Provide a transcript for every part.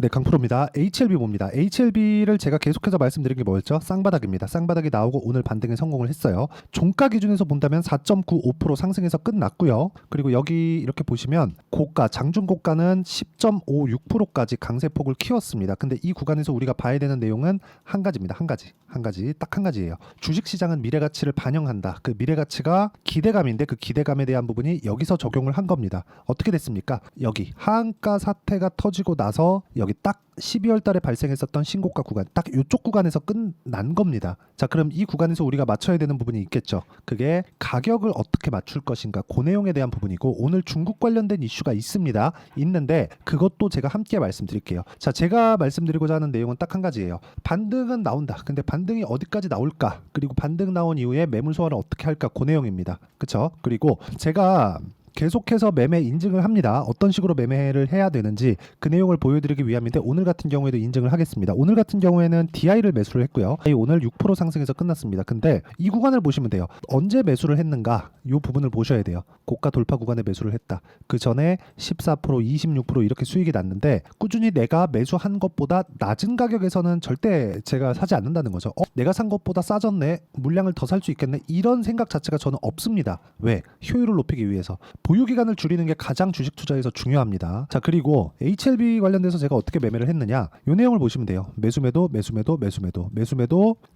네, 강프로입니다. HLB 봅니다. HLB를 제가 계속해서 말씀드린 게 뭐였죠? 쌍바닥입니다. 쌍바닥이 나오고 오늘 반등에 성공을 했어요. 종가 기준에서 본다면 4.95% 상승해서 끝났고요. 그리고 여기 이렇게 보시면 고가, 장중 고가는 10.56%까지 강세폭을 키웠습니다. 근데 이 구간에서 우리가 봐야 되는 내용은 한 가지입니다. 한 가지, 딱 한 가지예요. 주식시장은 미래가치를 반영한다. 그 미래가치가 기대감인데 그 기대감에 대한 부분이 여기서 적용을 한 겁니다. 어떻게 됐습니까? 여기 하한가 사태가 터지고 나서 여기 딱 12월 달에 발생했었던 신고가 구간, 딱 이쪽 구간에서 끝난 겁니다. 자, 그럼 이 구간에서 우리가 맞춰야 되는 부분이 있겠죠. 그게 가격을 어떻게 맞출 것인가, 그 내용에 대한 부분이고, 오늘 중국 관련된 이슈가 있는데 그것도 제가 함께 말씀드릴게요. 자, 제가 말씀드리고자 하는 내용은 딱 한 가지예요. 반등은 나온다. 근데 반등이 어디까지 나올까? 그리고 반등 나온 이후에 매물 소화를 어떻게 할까? 그 내용입니다. 그쵸? 그리고 제가 계속해서 매매 인증을 합니다. 어떤 식으로 매매를 해야 되는지 그 내용을 보여드리기 위함인데, 오늘 같은 경우에도 인증을 하겠습니다. 오늘 같은 경우에는 DI를 매수를 했고요. 오늘 6% 상승해서 끝났습니다. 근데 이 구간을 보시면 돼요. 언제 매수를 했는가? 이 부분을 보셔야 돼요. 고가 돌파 구간에 매수를 했다. 그 전에 14%, 26% 이렇게 수익이 났는데, 꾸준히 내가 매수한 것보다 낮은 가격에서는 절대 제가 사지 않는다는 거죠. 내가 산 것보다 싸졌네, 물량을 더 살 수 있겠네, 이런 생각 자체가 저는 없습니다. 왜? 효율을 높이기 위해서. 보유기간을 줄이는 게 가장 주식 투자에서 중요합니다. 자, 그리고 HLB 관련돼서 제가 어떻게 매매를 했느냐, 이 내용을 보시면 돼요. 매수매도,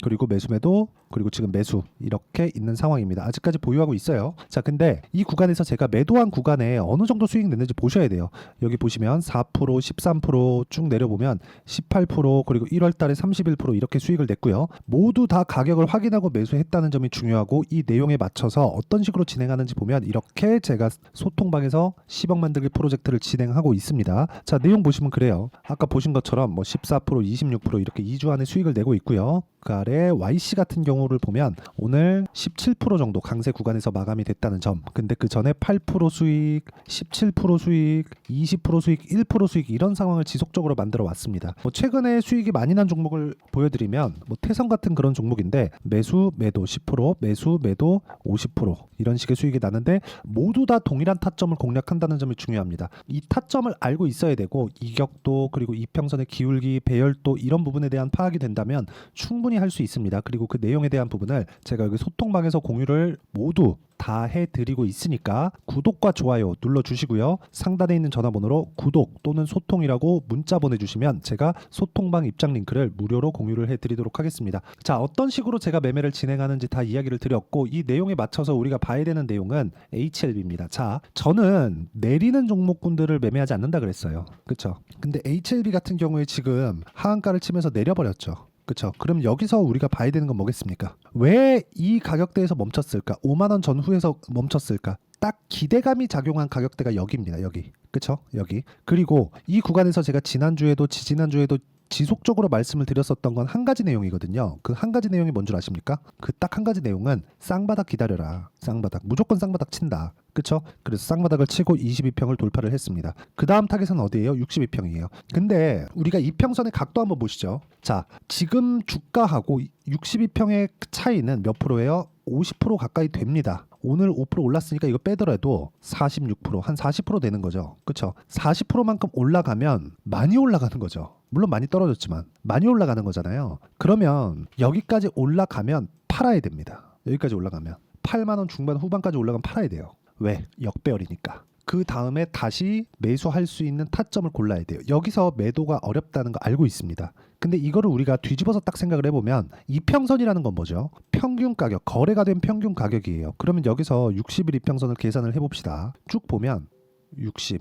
그리고 매수매도, 그리고 지금 매수, 이렇게 있는 상황입니다. 아직까지 보유하고 있어요. 자, 근데 이 구간에서 제가 매도한 구간에 어느 정도 수익 냈는지 보셔야 돼요. 여기 보시면 4%, 13% 쭉 내려보면 18%, 그리고 1월 달에 31% 이렇게 수익을 냈고요. 모두 다 가격을 확인하고 매수했다는 점이 중요하고, 이 내용에 맞춰서 어떤 식으로 진행하는지 보면 이렇게 제가 소통방에서 10억 만들기 프로젝트를 진행하고 있습니다. 자, 내용 보시면 그래요. 아까 보신 것처럼 14%, 26% 이렇게 2주 안에 수익을 내고 있고요. 그 아래 YC 같은 경우를 보면 오늘 17% 정도 강세 구간에서 마감이 됐다는 점. 근데 그 전에 8% 수익, 17% 수익, 20% 수익, 1% 수익, 이런 상황을 지속적으로 만들어 왔습니다. 최근에 수익이 많이 난 종목을 보여드리면 태성 같은 그런 종목인데, 매수 매도 10%, 매수 매도 50% 이런 식의 수익이 나는데, 모두 다 동일한 타점을 공략한다는 점이 중요합니다. 이 타점을 알고 있어야 되고, 이격도, 그리고 이평선의 기울기, 배열도, 이런 부분에 대한 파악이 된다면 충분히 할 수 있습니다. 그리고 그 내용에 대한 부분을 제가 여기 소통방에서 공유를 모두 다 해드리고 있으니까 구독과 좋아요 눌러주시고요. 상단에 있는 전화번호로 구독 또는 소통이라고 문자 보내주시면 제가 소통방 입장 링크를 무료로 공유를 해드리도록 하겠습니다. 자, 어떤 식으로 제가 매매를 진행하는지 다 이야기를 드렸고, 이 내용에 맞춰서 우리가 봐야 되는 내용은 HLB입니다. 자, 저는 내리는 종목군들을 매매하지 않는다 그랬어요. 그쵸? 근데 HLB 같은 경우에 지금 하한가를 치면서 내려버렸죠. 그렇죠. 그럼 여기서 우리가 봐야 되는 건 뭐겠습니까? 왜 이 가격대에서 멈췄을까? 5만 원 전후에서 멈췄을까? 딱 기대감이 작용한 가격대가 여기입니다. 여기. 그렇죠? 여기. 그리고 이 구간에서 제가 지난주에도 지지난주에도 지속적으로 말씀을 드렸었던 건 한 가지 내용이거든요. 그 한 가지 내용이 뭔 줄 아십니까? 그 딱 한 가지 내용은 쌍바닥 기다려라. 쌍바닥. 무조건 쌍바닥 친다. 그쵸? 그래서 쌍바닥을 치고 22평을 돌파를 했습니다. 그 다음 타겟은 어디예요? 62평이에요. 근데 우리가 이평선의 각도 한번 보시죠. 자, 지금 주가하고 62평의 차이는 몇 프로예요? 50% 가까이 됩니다. 오늘 5% 올랐으니까 이거 빼더라도 46%, 한 40% 되는 거죠. 그쵸? 40%만큼 올라가면 많이 올라가는 거죠. 물론 많이 떨어졌지만 많이 올라가는 거잖아요. 그러면 여기까지 올라가면 팔아야 됩니다. 여기까지 올라가면 8만 원 중반 후반까지 올라가면 팔아야 돼요. 왜? 역배열이니까. 그 다음에 다시 매수할 수 있는 타점을 골라야 돼요. 여기서 매도가 어렵다는 거 알고 있습니다. 근데 이거를 우리가 뒤집어서 딱 생각을 해보면, 이평선이라는 건 뭐죠? 평균 가격, 거래가 된 평균 가격이에요. 그러면 여기서 60일 이평선을 계산을 해봅시다. 쭉 보면 60.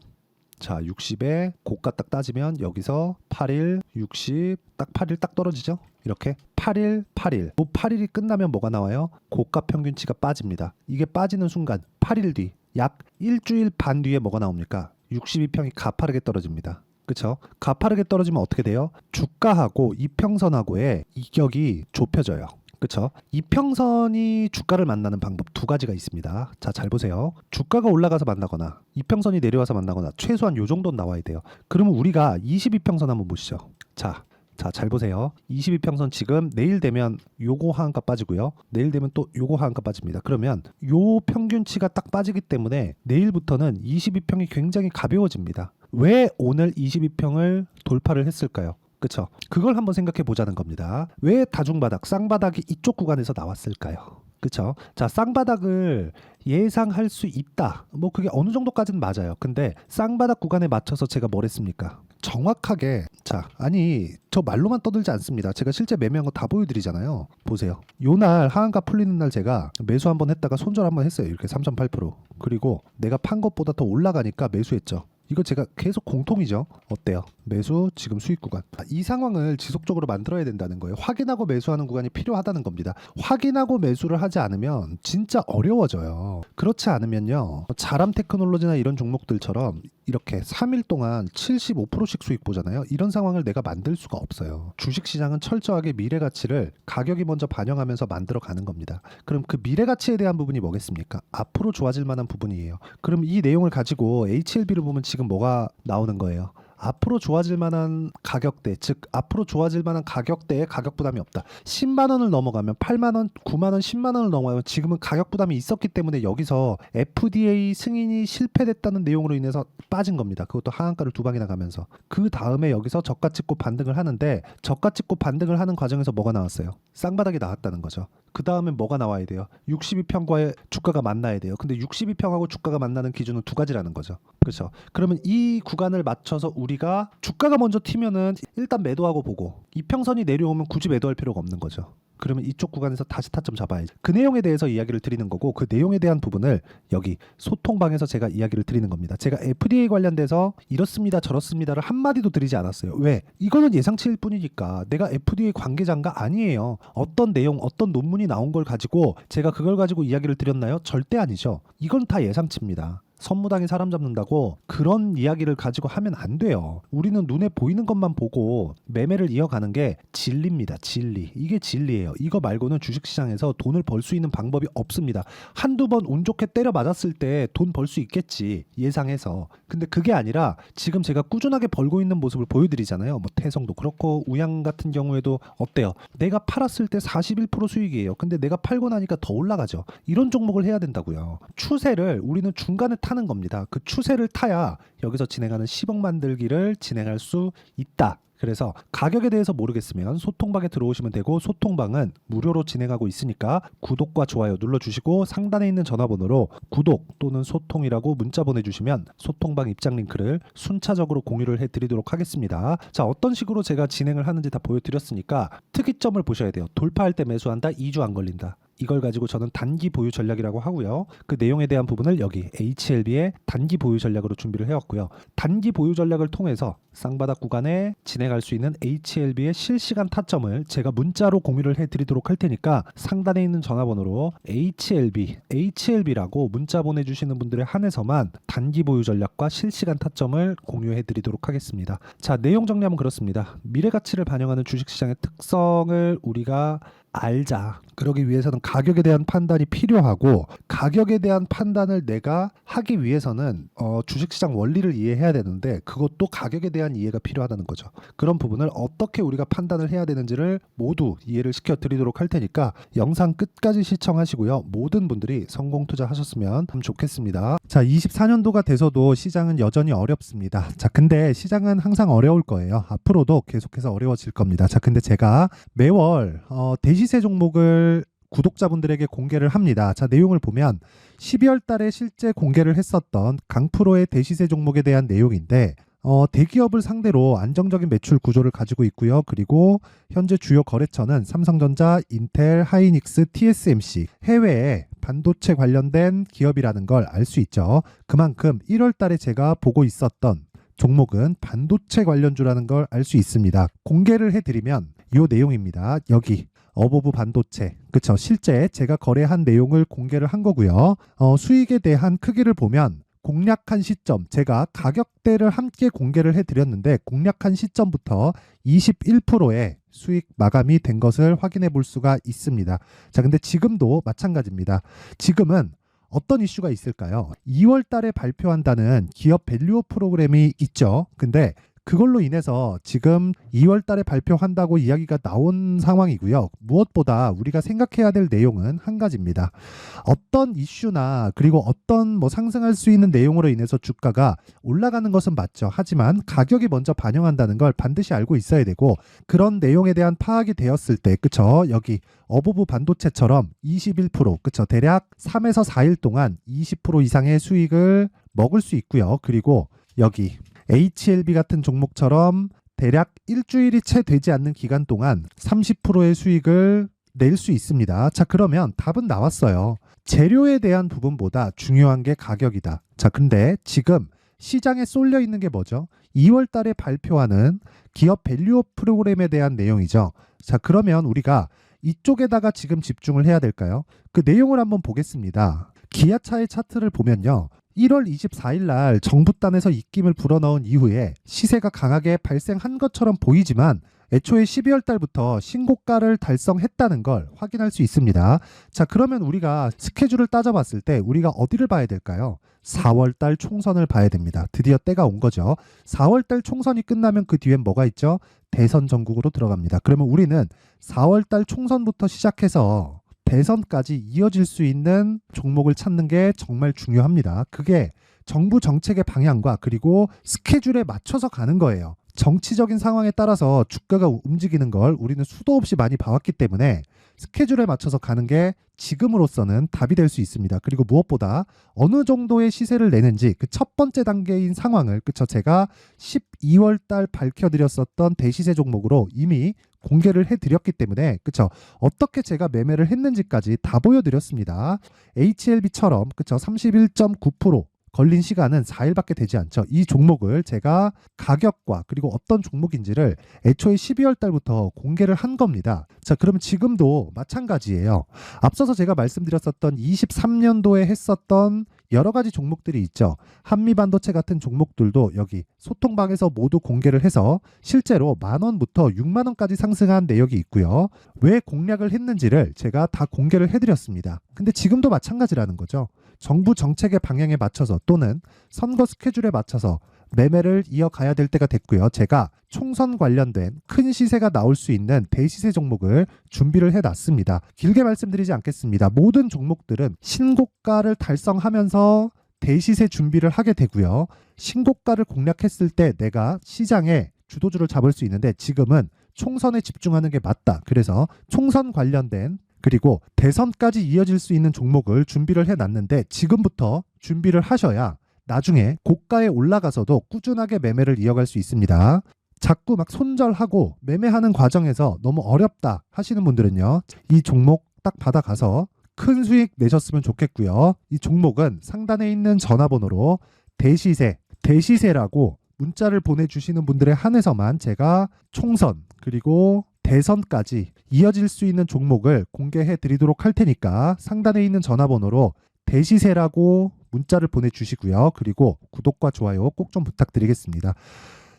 자, 60에 고가 딱 따지면 여기서 8일, 60, 딱 8일 딱 떨어지죠? 이렇게 8일, 8일. 8일이 끝나면 뭐가 나와요? 고가 평균치가 빠집니다. 이게 빠지는 순간 8일 뒤, 약 일주일 반 뒤에 뭐가 나옵니까? 62평이 가파르게 떨어집니다. 그쵸? 가파르게 떨어지면 어떻게 돼요? 주가하고 이평선하고의 이격이 좁혀져요. 그쵸? 이평선이 주가를 만나는 방법 두 가지가 있습니다. 자, 잘 보세요. 주가가 올라가서 만나거나 이평선이 내려와서 만나거나 최소한 요 정도는 나와야 돼요. 그러면 우리가 22평선 한번 보시죠. 자, 자, 잘 보세요. 22평선 지금 내일 되면 요거 하한가 빠지고요. 내일 되면 또 요거 하한가 빠집니다. 그러면 요 평균치가 딱 빠지기 때문에 내일부터는 22평이 굉장히 가벼워집니다. 왜 오늘 22평을 돌파를 했을까요? 그쵸? 그걸 한번 생각해 보자는 겁니다. 왜 다중바닥, 쌍바닥이 이쪽 구간에서 나왔을까요? 그쵸? 자, 쌍바닥을 예상할 수 있다. 뭐 그게 어느 정도까지는 맞아요. 근데 쌍바닥 구간에 맞춰서 제가 뭘 했습니까? 정확하게 자, 아니 저 말로만 떠들지 않습니다. 제가 실제 매매한 거 다 보여드리잖아요. 보세요. 요날 하한가 풀리는 날 제가 매수 한번 했다가 손절 한번 했어요. 이렇게 3.8%. 그리고 내가 판 것보다 더 올라가니까 매수했죠. 이거 제가 계속 공통이죠. 어때요? 매수, 지금 수익 구간. 이 상황을 지속적으로 만들어야 된다는 거예요. 확인하고 매수하는 구간이 필요하다는 겁니다. 확인하고 매수를 하지 않으면 진짜 어려워져요. 그렇지 않으면요. 자람 테크놀로지나 이런 종목들처럼 이렇게 3일 동안 75%씩 수익 보잖아요. 이런 상황을 내가 만들 수가 없어요. 주식시장은 철저하게 미래가치를 가격이 먼저 반영하면서 만들어 가는 겁니다. 그럼 그 미래가치에 대한 부분이 뭐겠습니까? 앞으로 좋아질 만한 부분이에요. 그럼 이 내용을 가지고 HLB를 보면 지금 뭐가 나오는 거예요? 앞으로 좋아질 만한 가격대, 즉 앞으로 좋아질 만한 가격대에 가격 부담이 없다. 10만 원을 넘어가면 8만 원, 9만 원, 10만 원을 넘어가면 지금은 가격 부담이 있었기 때문에 여기서 FDA 승인이 실패됐다는 내용으로 인해서 빠진 겁니다. 그것도 하한가를 두 방이나 가면서. 그 다음에 여기서 저가 찍고 반등을 하는데 저가 찍고 반등을 하는 과정에서 뭐가 나왔어요? 쌍바닥이 나왔다는 거죠. 그 다음에 뭐가 나와야 돼요? 62평과의 주가가 만나야 돼요. 근데 62평하고 주가가 만나는 기준은 두 가지라는 거죠. 그렇죠? 그러면 이 구간을 맞춰서 우리가 주가가 먼저 튀면은 일단 매도하고 보고 이평선이 내려오면 굳이 매도할 필요가 없는 거죠. 그러면 이쪽 구간에서 다시 타점 잡아야지. 그 내용에 대해서 이야기를 드리는 거고 그 내용에 대한 부분을 여기 소통방에서 제가 이야기를 드리는 겁니다. 제가 FDA 관련돼서 이렇습니다 저렇습니다를 한마디도 드리지 않았어요. 왜? 이거는 예상치일 뿐이니까. 내가 FDA 관계자인가? 아니에요. 어떤 내용 어떤 논문이 나온 걸 가지고 제가 그걸 가지고 이야기를 드렸나요? 절대 아니죠. 이건 다 예상치입니다. 선무당이 사람 잡는다고 그런 이야기를 가지고 하면 안 돼요. 우리는 눈에 보이는 것만 보고 매매를 이어가는 게 진리입니다. 진리. 이게 진리예요. 이거 말고는 주식시장에서 돈을 벌 수 있는 방법이 없습니다. 한두 번 운 좋게 때려 맞았을 때 돈 벌 수 있겠지. 예상해서. 근데 그게 아니라 지금 제가 꾸준하게 벌고 있는 모습을 보여드리잖아요. 뭐 태성도 그렇고 우양 같은 경우에도 어때요? 내가 팔았을 때 41% 수익이에요. 근데 내가 팔고 나니까 더 올라가죠. 이런 종목을 해야 된다고요. 추세를 우리는 중간에 타는 겁니다. 그 추세를 타야 여기서 진행하는 10억 만들기를 진행할 수 있다. 그래서 가격에 대해서 모르겠으면 소통방에 들어오시면 되고 소통방은 무료로 진행하고 있으니까 구독과 좋아요 눌러주시고 상단에 있는 전화번호로 구독 또는 소통이라고 문자 보내주시면 소통방 입장 링크를 순차적으로 공유를 해드리도록 하겠습니다. 자, 어떤 식으로 제가 진행을 하는지 다 보여드렸으니까 특이점을 보셔야 돼요. 돌파할 때 매수한다. 2주 안 걸린다. 이걸 가지고 저는 단기 보유 전략이라고 하고요. 그 내용에 대한 부분을 여기 HLB의 단기 보유 전략으로 준비를 해왔고요. 단기 보유 전략을 통해서 쌍바닥 구간에 진행할 수 있는 HLB의 실시간 타점을 제가 문자로 공유를 해드리도록 할 테니까 상단에 있는 전화번호로 HLB라고 문자 보내주시는 분들에 한해서만 단기 보유 전략과 실시간 타점을 공유해드리도록 하겠습니다. 자, 내용 정리하면 그렇습니다. 미래가치를 반영하는 주식시장의 특성을 우리가 알자. 그러기 위해서는 가격에 대한 판단이 필요하고 가격에 대한 판단을 내가 하기 위해서는 주식시장 원리를 이해해야 되는데 그것도 가격에 대한 이해가 필요하다는 거죠. 그런 부분을 어떻게 우리가 판단을 해야 되는지를 모두 이해를 시켜드리도록 할 테니까 영상 끝까지 시청하시고요. 모든 분들이 성공 투자하셨으면 참 좋겠습니다. 자, 24년도가 돼서도 시장은 여전히 어렵습니다. 자, 근데 시장은 항상 어려울 거예요. 앞으로도 계속해서 어려워질 겁니다. 자, 근데 제가 매월 대시세 종목을 구독자분들에게 공개를 합니다. 자, 내용을 보면 12월 달에 실제 공개를 했었던 강프로의 대시세 종목에 대한 내용인데 대기업을 상대로 안정적인 매출 구조를 가지고 있고요. 그리고 현재 주요 거래처는 삼성전자, 인텔, 하이닉스, TSMC, 해외에 반도체 관련된 기업이라는 걸 알 수 있죠. 그만큼 1월 달에 제가 보고 있었던 종목은 반도체 관련주라는 걸 알 수 있습니다. 공개를 해드리면 이 내용입니다. 여기 어보브 반도체, 그쵸? 실제 제가 거래한 내용을 공개를 한 거고요. 수익에 대한 크기를 보면 공략한 시점, 제가 가격대를 함께 공개를 해드렸는데 공략한 시점부터 21%의 수익 마감이 된 것을 확인해 볼 수가 있습니다. 자, 근데 지금도 마찬가지입니다. 지금은 어떤 이슈가 있을까요? 2월 달에 발표한다는 기업 밸류업 프로그램이 있죠. 근데 그걸로 인해서 지금 2월 달에 발표한다고 이야기가 나온 상황이고요. 무엇보다 우리가 생각해야 될 내용은 한 가지입니다. 어떤 이슈나 그리고 어떤 뭐 상승할 수 있는 내용으로 인해서 주가가 올라가는 것은 맞죠. 하지만 가격이 먼저 반영한다는 걸 반드시 알고 있어야 되고, 그런 내용에 대한 파악이 되었을 때, 그쵸? 여기 어부부 반도체처럼 21%, 그쵸? 대략 3에서 4일 동안 20% 이상의 수익을 먹을 수 있고요. 그리고 여기 HLB 같은 종목처럼 대략 일주일이 채 되지 않는 기간 동안 30%의 수익을 낼 수 있습니다. 자, 그러면 답은 나왔어요. 재료에 대한 부분보다 중요한 게 가격이다. 자, 근데 지금 시장에 쏠려 있는 게 뭐죠? 2월 달에 발표하는 기업 밸류업 프로그램에 대한 내용이죠. 자, 그러면 우리가 이쪽에다가 지금 집중을 해야 될까요? 그 내용을 한번 보겠습니다. 기아차의 차트를 보면요. 1월 24일 날 정부단에서 입김을 불어넣은 이후에 시세가 강하게 발생한 것처럼 보이지만 애초에 12월 달부터 신고가를 달성했다는 걸 확인할 수 있습니다. 자, 그러면 우리가 스케줄을 따져봤을 때 우리가 어디를 봐야 될까요? 4월 달 총선을 봐야 됩니다. 드디어 때가 온 거죠. 4월 달 총선이 끝나면 그 뒤엔 뭐가 있죠? 대선 전국으로 들어갑니다. 그러면 우리는 4월 달 총선부터 시작해서 대선까지 이어질 수 있는 종목을 찾는 게 정말 중요합니다. 그게 정부 정책의 방향과 그리고 스케줄에 맞춰서 가는 거예요. 정치적인 상황에 따라서 주가가 움직이는 걸 우리는 수도 없이 많이 봐왔기 때문에 스케줄에 맞춰서 가는 게 지금으로서는 답이 될 수 있습니다. 그리고 무엇보다 어느 정도의 시세를 내는지 그 첫 번째 단계인 상황을, 그쵸? 제가 12월 달 밝혀드렸었던 대시세 종목으로 이미 공개를 해드렸기 때문에, 그쵸? 어떻게 제가 매매를 했는지까지 다 보여드렸습니다. HLB처럼, 그쵸? 31.9% 걸린 시간은 4일밖에 되지 않죠. 이 종목을 제가 가격과 그리고 어떤 종목인지를 애초에 12월 달부터 공개를 한 겁니다. 자, 그러면 지금도 마찬가지예요. 앞서서 제가 말씀드렸었던 23년도에 했었던 여러 가지 종목들이 있죠. 한미반도체 같은 종목들도 여기 소통방에서 모두 공개를 해서 실제로 10,000원부터 60,000원까지 상승한 내역이 있고요. 왜 공략을 했는지를 제가 다 공개를 해드렸습니다. 근데 지금도 마찬가지라는 거죠. 정부 정책의 방향에 맞춰서 또는 선거 스케줄에 맞춰서 매매를 이어가야 될 때가 됐고요. 제가 총선 관련된 큰 시세가 나올 수 있는 대시세 종목을 준비를 해놨습니다. 길게 말씀드리지 않겠습니다. 모든 종목들은 신고가를 달성하면서 대시세 준비를 하게 되고요. 신고가를 공략했을 때 내가 시장에 주도주를 잡을 수 있는데 지금은 총선에 집중하는 게 맞다. 그래서 총선 관련된 그리고 대선까지 이어질 수 있는 종목을 준비를 해놨는데 지금부터 준비를 하셔야 나중에 고가에 올라가서도 꾸준하게 매매를 이어갈 수 있습니다. 자꾸 막 손절하고 매매하는 과정에서 너무 어렵다 하시는 분들은요. 이 종목 딱 받아가서 큰 수익 내셨으면 좋겠고요. 이 종목은 상단에 있는 전화번호로 대시세라고 문자를 보내주시는 분들에 한해서만 제가 총선 그리고 대선까지 이어질 수 있는 종목을 공개해 드리도록 할 테니까 상단에 있는 전화번호로 대시세라고 문자를 보내주시고요. 그리고 구독과 좋아요 꼭 좀 부탁드리겠습니다.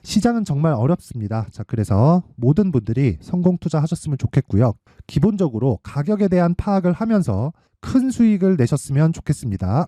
시장은 정말 어렵습니다. 자, 그래서 모든 분들이 성공 투자하셨으면 좋겠고요. 기본적으로 가격에 대한 파악을 하면서 큰 수익을 내셨으면 좋겠습니다.